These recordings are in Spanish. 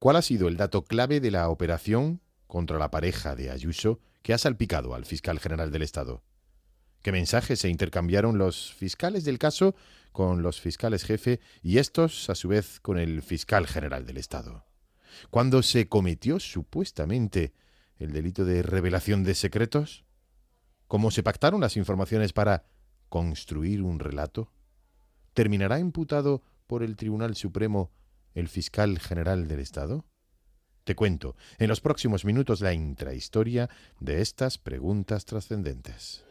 ¿Cuál ha sido el dato clave de la operación contra la pareja de Ayuso que ha salpicado al fiscal general del Estado? ¿Qué mensajes se intercambiaron los fiscales del caso con los fiscales jefe y estos, a su vez, con el fiscal general del Estado? ¿Cuándo se cometió supuestamente el delito de revelación de secretos? ¿Cómo se pactaron las informaciones para construir un relato? ¿Terminará imputado por el Tribunal Supremo el fiscal general del Estado? Te cuento en los próximos minutos la intrahistoria de estas preguntas trascendentes.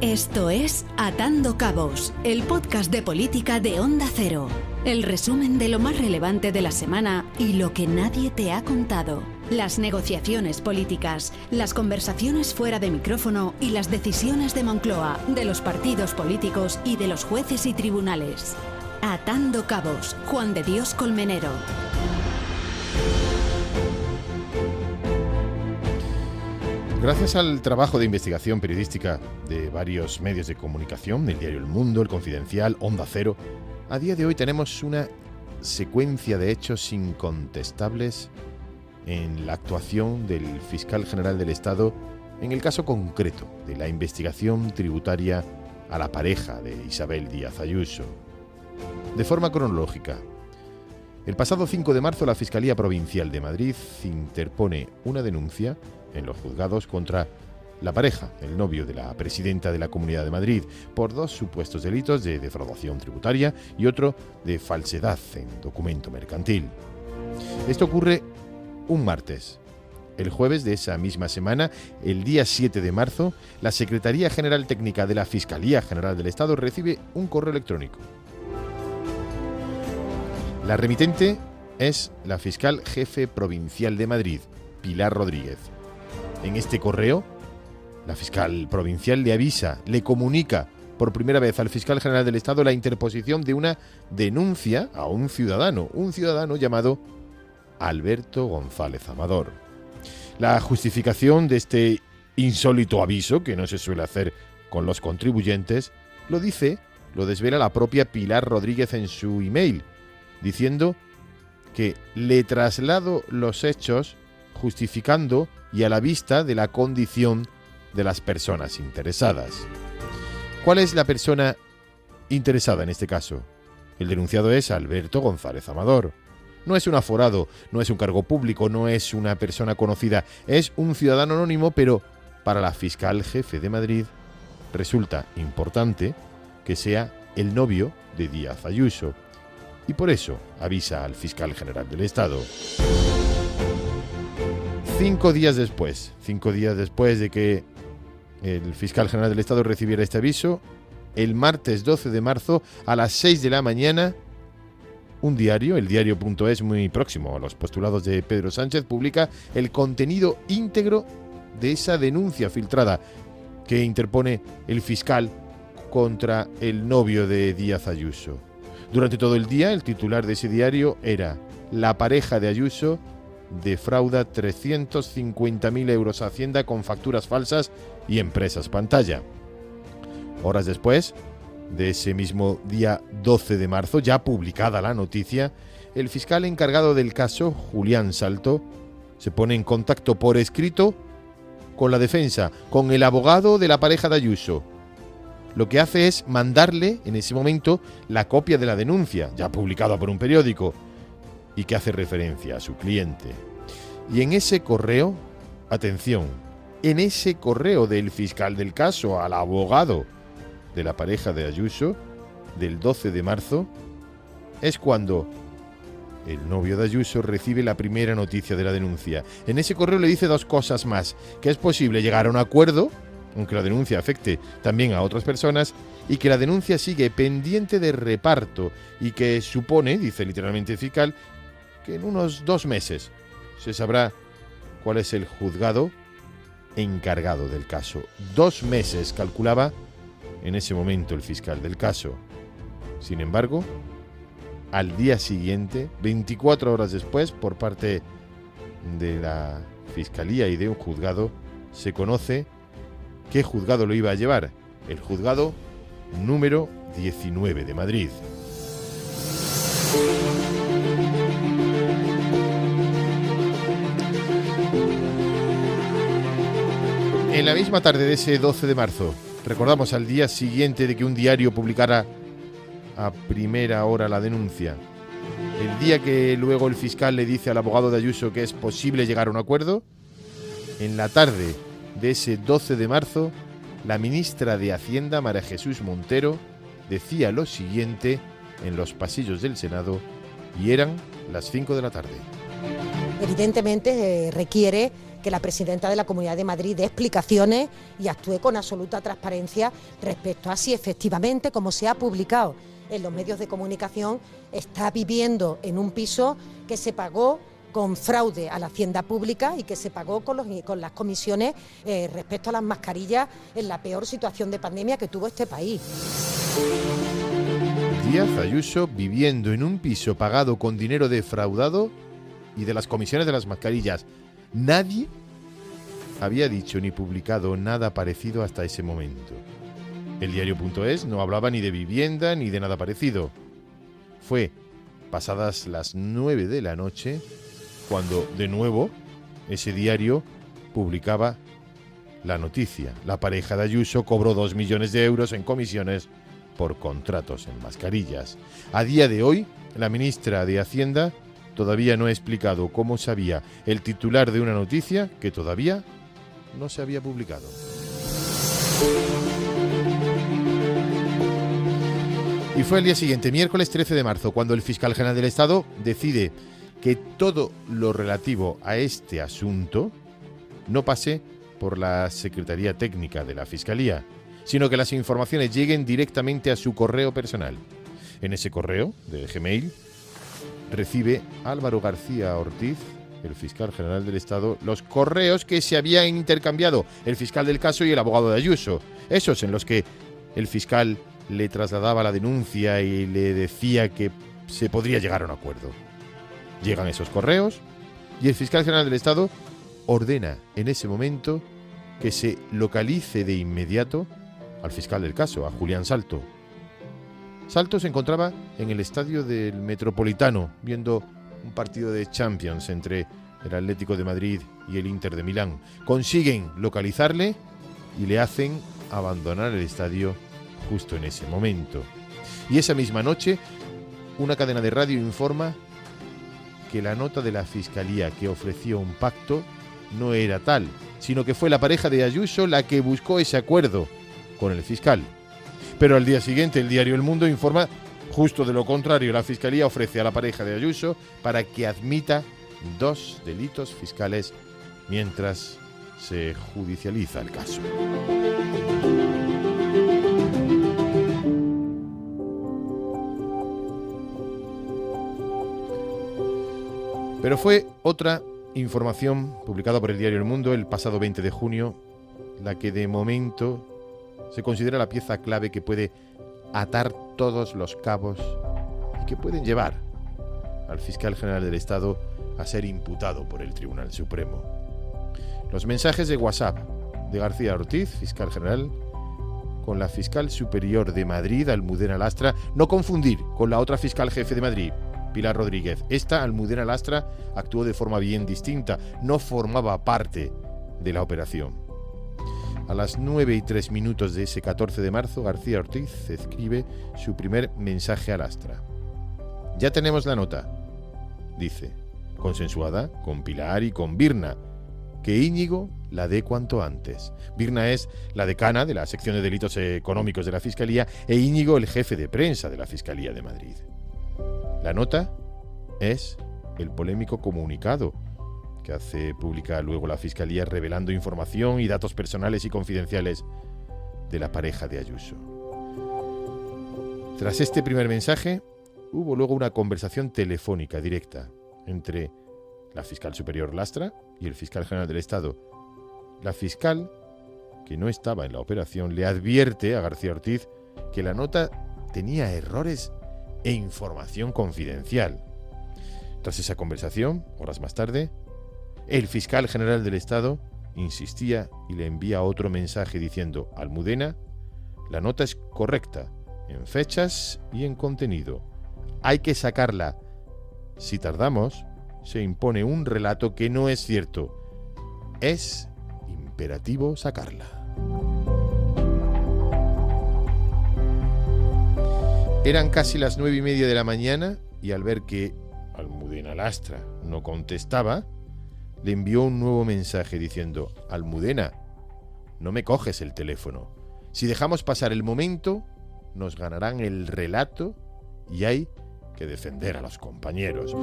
Esto es Atando Cabos, el podcast de política de Onda Cero. El resumen de lo más relevante de la semana y lo que nadie te ha contado. Las negociaciones políticas, las conversaciones fuera de micrófono y las decisiones de Moncloa, de los partidos políticos y de los jueces y tribunales. Atando Cabos, Juan de Dios Colmenero. Gracias al trabajo de investigación periodística de varios medios de comunicación, el diario El Mundo, El Confidencial, Onda Cero, a día de hoy tenemos una secuencia de hechos incontestables en la actuación del fiscal general del Estado en el caso concreto de la investigación tributaria a la pareja de Isabel Díaz Ayuso. De forma cronológica, el pasado 5 de marzo la Fiscalía Provincial de Madrid interpone una denuncia en los juzgados contra la pareja, el novio de la presidenta de la Comunidad de Madrid, por dos supuestos delitos de defraudación tributaria y otro de falsedad en documento mercantil. Esto ocurre un martes. El jueves de esa misma semana, el día 7 de marzo, la Secretaría General Técnica de la Fiscalía General del Estado recibe un correo electrónico. La remitente es la fiscal jefe provincial de Madrid, Pilar Rodríguez. En este correo, la fiscal provincial le avisa, le comunica por primera vez al fiscal general del Estado la interposición de una denuncia a un ciudadano llamado Alberto González Amador. La justificación de este insólito aviso, que no se suele hacer con los contribuyentes, lo desvela la propia Pilar Rodríguez en su email, diciendo que le traslado los hechos justificando y a la vista de la condición de las personas interesadas. ¿Cuál es la persona interesada en este caso? El denunciado es Alberto González Amador. No es un aforado, no es un cargo público, no es una persona conocida, es un ciudadano anónimo, pero para la fiscal jefe de Madrid resulta importante que sea el novio de Díaz Ayuso. Y por eso avisa al fiscal general del Estado. 5 días después de que el fiscal general del Estado recibiera este aviso, el martes 12 de marzo a las 6 de la mañana, un diario, el diario.es, muy próximo a los postulados de Pedro Sánchez, publica el contenido íntegro de esa denuncia filtrada que interpone el fiscal contra el novio de Díaz Ayuso. Durante todo el día, el titular de ese diario era: la pareja de Ayuso defrauda 350.000 euros a Hacienda con facturas falsas y empresas pantalla. Horas después de ese mismo día 12 de marzo, ya publicada la noticia, el fiscal encargado del caso, Julián Salto, se pone en contacto por escrito con la defensa, con el abogado de la pareja de Ayuso. Lo que hace es mandarle en ese momento la copia de la denuncia, ya publicada por un periódico, y que hace referencia a su cliente. Y en ese correo, atención, en ese correo del fiscal del caso al abogado de la pareja de Ayuso, del 12 de marzo, es cuando el novio de Ayuso recibe la primera noticia de la denuncia. En ese correo le dice dos cosas más: que es posible llegar a un acuerdo, aunque la denuncia afecte también a otras personas, y que la denuncia sigue pendiente de reparto y que supone, dice literalmente el fiscal, que en unos 2 meses se sabrá cuál es el juzgado encargado del caso. 2 meses calculaba en ese momento el fiscal del caso. Sin embargo, al día siguiente, 24 horas después, por parte de la Fiscalía y de un juzgado, se conoce qué juzgado lo iba a llevar: el juzgado número 19 de Madrid. la misma tarde de ese 12 de marzo, recordamos al día siguiente de que un diario publicara a primera hora la denuncia, el día que luego el fiscal le dice al abogado de Ayuso que es posible llegar a un acuerdo, en la tarde de ese 12 de marzo, la ministra de Hacienda, María Jesús Montero, decía lo siguiente en los pasillos del Senado y eran las 5 de la tarde. Evidentemente requiere que la presidenta de la Comunidad de Madrid dé explicaciones y actúe con absoluta transparencia respecto a si efectivamente, como se ha publicado en los medios de comunicación, está viviendo en un piso que se pagó con fraude a la hacienda pública y que se pagó con las comisiones respecto a las mascarillas en la peor situación de pandemia que tuvo este país. Díaz Ayuso viviendo en un piso pagado con dinero defraudado y de las comisiones de las mascarillas. Nadie había dicho ni publicado nada parecido hasta ese momento. El diario.es no hablaba ni de vivienda ni de nada parecido. Fue pasadas las 9 de la noche cuando, de nuevo, ese diario publicaba la noticia. La pareja de Ayuso cobró 2 millones de euros en comisiones por contratos en mascarillas. A día de hoy, la ministra de Hacienda todavía no ha explicado cómo sabía el titular de una noticia que todavía no se había publicado. Y fue el día siguiente, miércoles 13 de marzo, cuando el fiscal general del Estado decide que todo lo relativo a este asunto no pase por la Secretaría Técnica de la Fiscalía, sino que las informaciones lleguen directamente a su correo personal. En ese correo de Gmail recibe Álvaro García Ortiz, el fiscal general del Estado, los correos que se habían intercambiado el fiscal del caso y el abogado de Ayuso, esos en los que el fiscal le trasladaba la denuncia y le decía que se podría llegar a un acuerdo. Llegan esos correos y el fiscal general del Estado ordena en ese momento que se localice de inmediato al fiscal del caso, a Julián Salto. Salto se encontraba en el estadio del Metropolitano viendo un partido de Champions entre el Atlético de Madrid y el Inter de Milán. Consiguen localizarle y le hacen abandonar el estadio justo en ese momento. Y esa misma noche, una cadena de radio informa que la nota de la Fiscalía que ofreció un pacto no era tal, sino que fue la pareja de Ayuso la que buscó ese acuerdo con el fiscal. Pero al día siguiente el diario El Mundo informa justo de lo contrario. La Fiscalía ofrece a la pareja de Ayuso para que admita 2 delitos fiscales mientras se judicializa el caso. Pero fue otra información publicada por el diario El Mundo el pasado 20 de junio la que de momento se considera la pieza clave que puede atar todos los cabos y que pueden llevar al fiscal general del Estado a ser imputado por el Tribunal Supremo. Los mensajes de WhatsApp de García Ortiz, fiscal general, con la fiscal superior de Madrid, Almudena Lastra, no confundir con la otra fiscal jefe de Madrid, Pilar Rodríguez. Esta, Almudena Lastra, actuó de forma bien distinta, no formaba parte de la operación. A las 9:03 de ese 14 de marzo, García Ortiz escribe su primer mensaje a Lastra. Ya tenemos la nota, dice, consensuada con Pilar y con Birna, que Íñigo la dé cuanto antes. Birna es la decana de la sección de delitos económicos de la Fiscalía e Íñigo el jefe de prensa de la Fiscalía de Madrid. La nota es el polémico comunicado que hace pública luego la Fiscalía revelando información y datos personales y confidenciales de la pareja de Ayuso. Tras este primer mensaje, hubo luego una conversación telefónica directa entre la fiscal superior Lastra y el fiscal general del Estado. La fiscal, que no estaba en la operación, le advierte a García Ortiz que la nota tenía errores e información confidencial. Tras esa conversación, horas más tarde, el fiscal general del Estado insistía y le envía otro mensaje diciendo: Almudena, la nota es correcta en fechas y en contenido. Hay que sacarla. Si tardamos, se impone un relato que no es cierto. Es imperativo sacarla. Eran casi las 9:30 de la mañana y al ver que Almudena Lastra no contestaba, le envió un nuevo mensaje diciendo: Almudena, no me coges el teléfono. Si dejamos pasar el momento, nos ganarán el relato y hay que defender a los compañeros.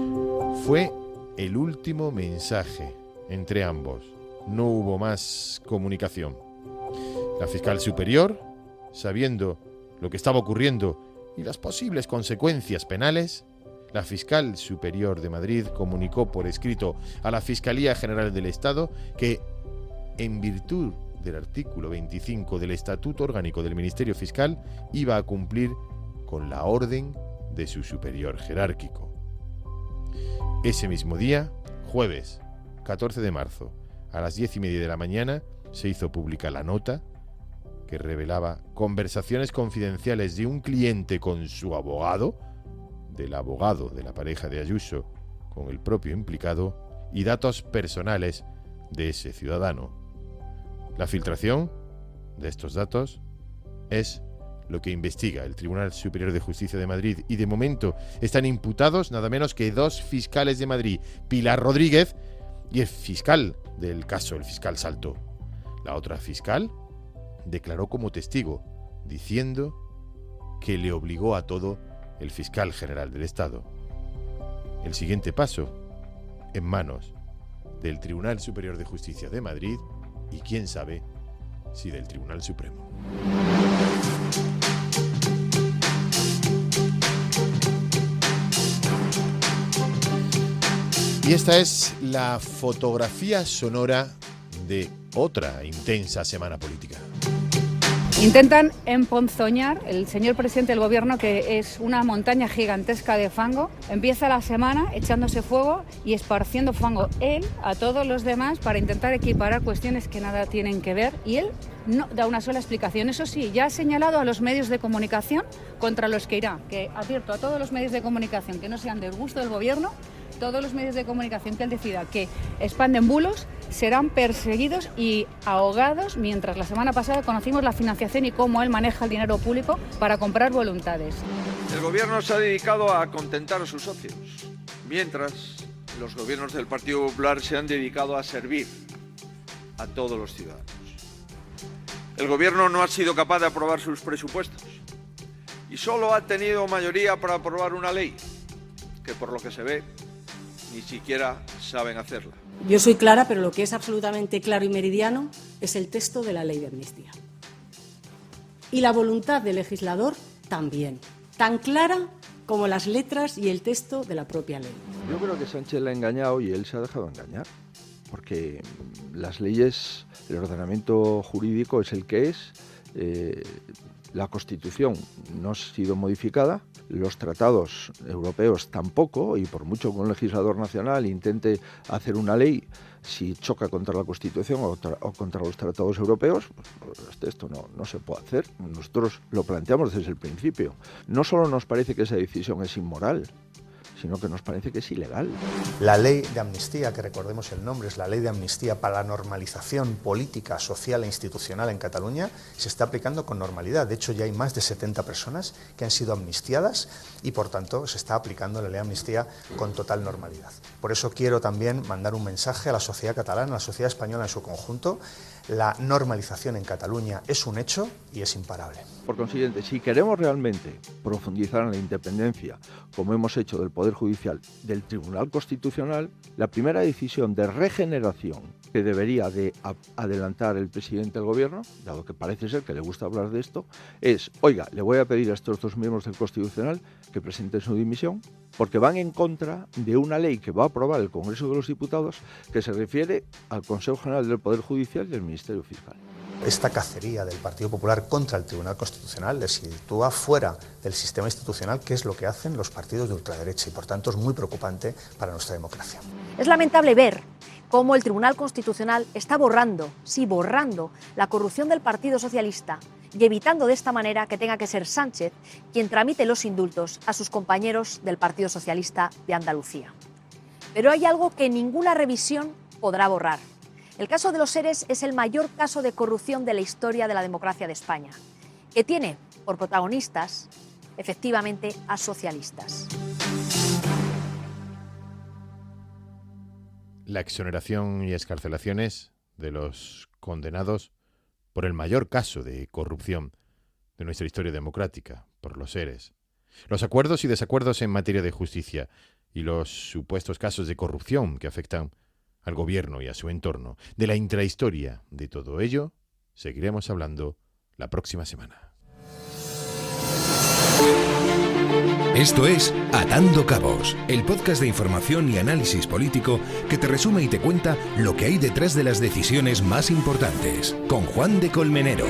Fue el último mensaje entre ambos. No hubo más comunicación. La fiscal superior, sabiendo lo que estaba ocurriendo y las posibles consecuencias penales, la fiscal superior de Madrid comunicó por escrito a la Fiscalía General del Estado que, en virtud del artículo 25 del Estatuto Orgánico del Ministerio Fiscal, iba a cumplir con la orden de su superior jerárquico. Ese mismo día, jueves 14 de marzo, a las 10:30 de la mañana, se hizo pública la nota que revelaba conversaciones confidenciales de un cliente con su abogado, del abogado de la pareja de Ayuso con el propio implicado, y datos personales de ese ciudadano. La filtración de estos datos es lo que investiga el Tribunal Superior de Justicia de Madrid, y de momento están imputados nada menos que 2 fiscales de Madrid, Pilar Rodríguez y el fiscal del caso, el fiscal Salto. La otra fiscal declaró como testigo, diciendo que le obligó a todo el fiscal general del Estado. El siguiente paso, en manos del Tribunal Superior de Justicia de Madrid y quién sabe si del Tribunal Supremo. Y esta es la fotografía sonora de otra intensa semana política. Intentan emponzoñar el señor presidente del gobierno, que es una montaña gigantesca de fango. Empieza la semana echándose fuego y esparciendo fango él a todos los demás para intentar equiparar cuestiones que nada tienen que ver, y él no da una sola explicación. Eso sí, ya ha señalado a los medios de comunicación contra los que irá, que advierto a todos los medios de comunicación que no sean del gusto del gobierno, todos los medios de comunicación que él decida que expanden bulos serán perseguidos y ahogados, mientras la semana pasada conocimos la financiación y cómo él maneja el dinero público para comprar voluntades. El gobierno se ha dedicado a contentar a sus socios, mientras los gobiernos del Partido Popular se han dedicado a servir a todos los ciudadanos. El gobierno no ha sido capaz de aprobar sus presupuestos y solo ha tenido mayoría para aprobar una ley que, por lo que se ve, ni siquiera saben hacerla. Yo soy clara, pero lo que es absolutamente claro y meridiano es el texto de la ley de amnistía. Y la voluntad del legislador también, tan clara como las letras y el texto de la propia ley. Yo creo que Sánchez le ha engañado y él se ha dejado engañar, porque las leyes, el ordenamiento jurídico es el que es, la Constitución no ha sido modificada, los tratados europeos tampoco, y por mucho que un legislador nacional intente hacer una ley, si choca contra la Constitución o contra los tratados europeos, pues esto no se puede hacer. Nosotros lo planteamos desde el principio. No solo nos parece que esa decisión es inmoral, sino que nos parece que es ilegal. La ley de amnistía, que recordemos el nombre, es la ley de amnistía para la normalización política, social e institucional en Cataluña, se está aplicando con normalidad. De hecho, ya hay más de 70 personas que han sido amnistiadas y, por tanto, se está aplicando la ley de amnistía con total normalidad. Por eso quiero también mandar un mensaje a la sociedad catalana, a la sociedad española en su conjunto. La normalización en Cataluña es un hecho y es imparable. Por consiguiente, si queremos realmente profundizar en la independencia, como hemos hecho del Poder Judicial, del Tribunal Constitucional, la primera decisión de regeneración que debería de adelantar el presidente del gobierno, dado que parece ser que le gusta hablar de esto, es, oiga, le voy a pedir a estos 2 miembros del Constitucional que presenten su dimisión, porque van en contra de una ley que va a aprobar el Congreso de los Diputados, que se refiere al Consejo General del Poder Judicial y del Ministerio Fiscal. Esta cacería del Partido Popular contra el Tribunal Constitucional le sitúa fuera del sistema institucional, que es lo que hacen los partidos de ultraderecha, y por tanto es muy preocupante para nuestra democracia. Es lamentable ver cómo el Tribunal Constitucional está borrando la corrupción del Partido Socialista y evitando de esta manera que tenga que ser Sánchez quien tramite los indultos a sus compañeros del Partido Socialista de Andalucía. Pero hay algo que ninguna revisión podrá borrar: El caso de los ERES es el mayor caso de corrupción de la historia de la democracia de España, que tiene por protagonistas, efectivamente, a socialistas. La exoneración y excarcelaciones de los condenados por el mayor caso de corrupción de nuestra historia democrática, por los ERES. Los acuerdos y desacuerdos en materia de justicia y los supuestos casos de corrupción que afectan al gobierno y a su entorno. De la intrahistoria de todo ello seguiremos hablando la próxima semana. Esto es Atando Cabos, el podcast de información y análisis político que te resume y te cuenta lo que hay detrás de las decisiones más importantes, con Juan de Colmenero.